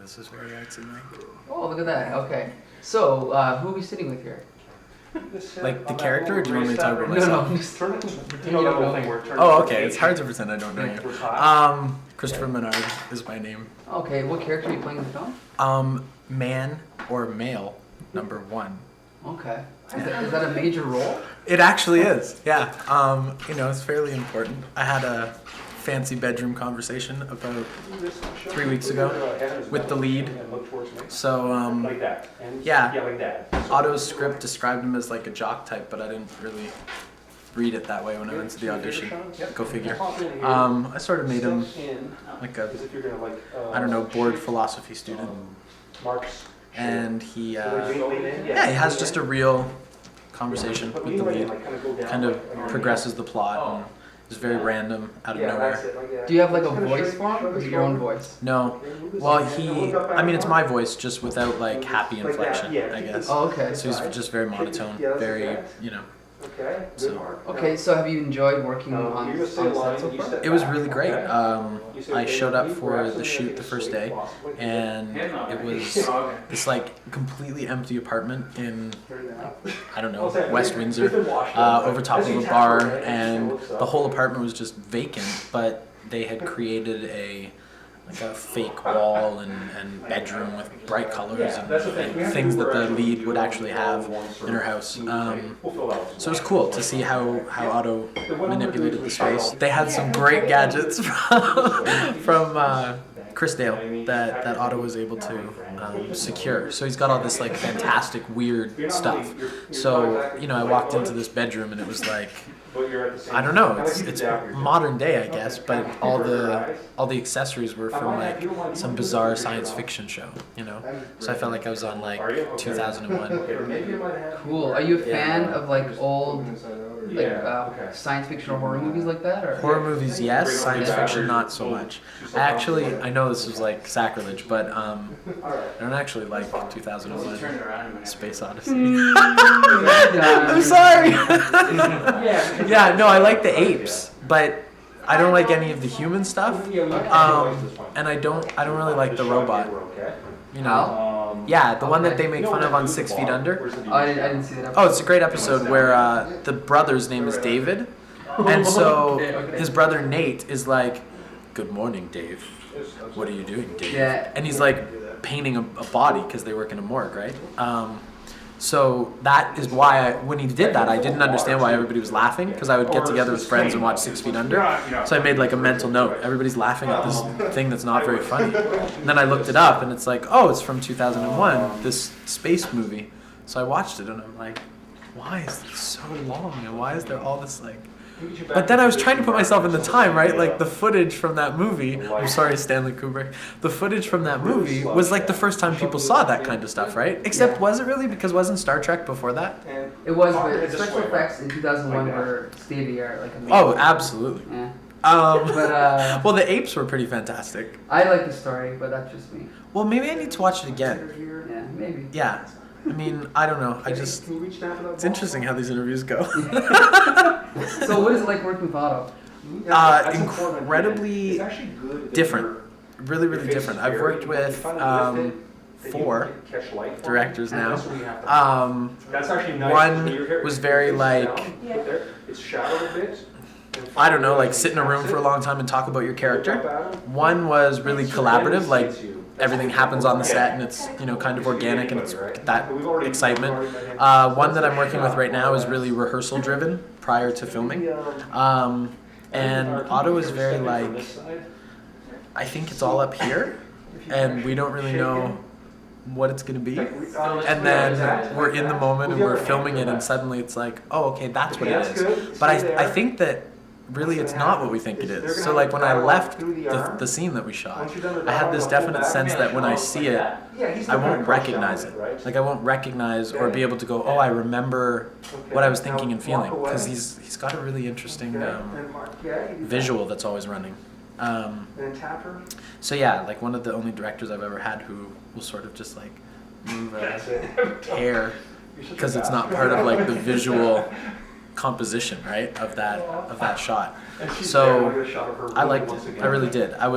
This is very artsy, Mike. Oh, look at that. Okay. So, who are we sitting with here? Like the character, or do you want me to talk about No, myself? no, just Oh, okay. It's hard to pretend I don't know you. Christopher Menard is my name. Okay, what character are you playing in the film? Man or male, number 1. Okay. Is that a major role? It actually is, yeah. It's fairly important. I had a fancy bedroom conversation about 3 weeks ago with the lead. So, yeah, Otto's script described him as like a jock type, but I didn't really read it that way when I went to the audition. Go figure. I sort of made him like a, I don't know, bored philosophy student. And he has just a real conversation with the lead, kind of progresses the plot, and is very random, out of nowhere. Do you have like a voice for him, or is it your own voice? No. Well, it's my voice, just without like happy inflection, I guess. Oh, okay. So he's just very monotone, very, So have you enjoyed working on set so far? It was really great. I showed up for the shoot the first day, and it was this like completely empty apartment in, I don't know, West Windsor, over top of a bar, and the whole apartment was just vacant, but they had created a fake wall and bedroom with bright colors and things that the lead would actually have in her house. So it was cool to see how Otto manipulated the space. They had some great gadgets from Chris Dale that Otto was able to secure. So he's got all this like fantastic weird stuff. So I walked into this bedroom and it was like, I don't know, it's modern day, I guess, but all the accessories were from like some bizarre science fiction show, So I felt like I was on like 2001. Cool. Are you a fan of like old science fiction or horror movies like that? Or? Horror movies, yes. Science fiction, not so much. I know this is like sacrilege, but I don't actually like 2001 Space Odyssey. I'm sorry. Yeah, no, I like the apes, but I don't like any of the human stuff. And I don't really like the robot. Yeah, the one that they make fun of on 6 Feet Under. Oh, I didn't see that episode. Oh, it's a great episode where the brother's name is David. And so his brother Nate is like, "Good morning, Dave. What are you doing, Dave?" Yeah. And he's like painting a body because they work in a morgue, right? So that is why when he did that, I didn't understand why everybody was laughing, because I would get together with friends and watch 6 Feet Under. So I made like a mental note. Everybody's laughing at this thing that's not very funny. And then I looked it up and it's like, oh, it's from 2001, this space movie. So I watched it and I'm like, why is this so long? And why is there all this like... But then I was trying to put myself in the time, right? Like the footage from that movie, I'm sorry, Stanley Kubrick, the footage from that movie was like the first time people saw that kind of stuff, right? Except was it really? Because wasn't Star Trek before that? It was, but special effects in 2001 were state of the art, like amazing. Oh, absolutely. Yeah. Well, the apes were pretty fantastic. I like the story, but that's just me. Well, maybe I need to watch it again. Yeah, maybe. Yeah. I mean, I don't know. It's interesting how these interviews go. So what is it like working with Otto? Incredibly different. Really, really different. I've worked with 4 directors now. One was very like, I don't know, like sit in a room for a long time and talk about your character. One was really collaborative, like everything happens on the set and it's kind of organic and it's that excitement. One that I'm working with right now is really rehearsal driven prior to filming. And Otto is very like, I think it's all up here and we don't really know what it's going to be, and then we're in the moment and we're filming it and suddenly it's like, oh, okay, that's what it is. But I think that really it's not what we think it is. So like when I left the scene that we shot, I had this definite sense that when I see it, I won't recognize it. Like I won't recognize or be able to go, oh, I remember what I was thinking and feeling, because he's got a really interesting visual that's always running. So yeah, like one of the only directors I've ever had who will sort of just like move a hair because it's not part of like the visual composition, right, of that shot. So I liked it. I really did. I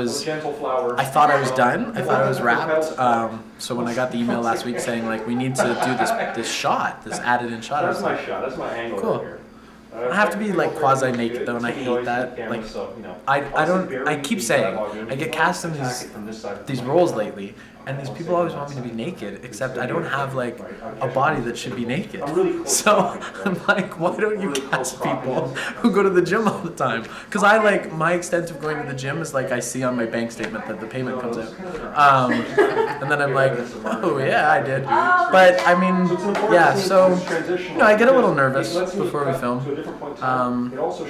thought I was done. I thought I was wrapped. So when I got the email last week saying like we need to do this shot, this added in shot, I was like, cool. I have to be like quasi naked though, and I hate that. Like, I keep saying I get cast in these roles lately, and these people always want me to be naked, except I don't have like a body that should be naked. So I'm like, why don't you cast people who go to the gym all the time? Because I like my extent of going to the gym is like I see on my bank statement that the payment comes out, and then I'm like, oh yeah, I did. But I mean, yeah. So I get a little nervous before we film,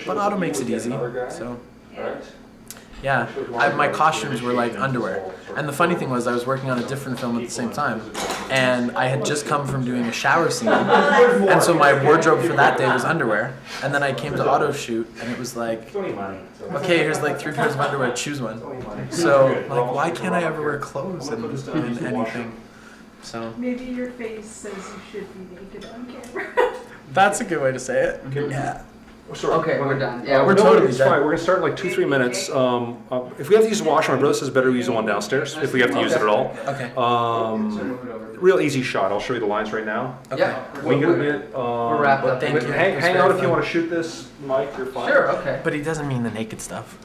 but Otto makes it easy. So. Yeah, my costumes were like underwear. And the funny thing was I was working on a different film at the same time. And I had just come from doing a shower scene. And so my wardrobe for that day was underwear. And then I came to Otto's shoot and it was like, okay, here's like 3 pairs of underwear, choose one. So like, why can't I ever wear clothes and anything? So maybe your face says you should be naked on camera. That's a good way to say it. Yeah. Okay, we're done. Yeah, we're totally It's done. fine. We're gonna start in like 2-3 minutes. If we have to use the washroom, my brother says better use the one downstairs if we have to use it at all. Okay. Real easy shot. I'll show you the lines right now. Okay. Yeah. Wing it a bit. We're wrapped up. Thank you. Hang out if you want to shoot this, Mike. You're fine. Sure, okay. But he doesn't mean the naked stuff.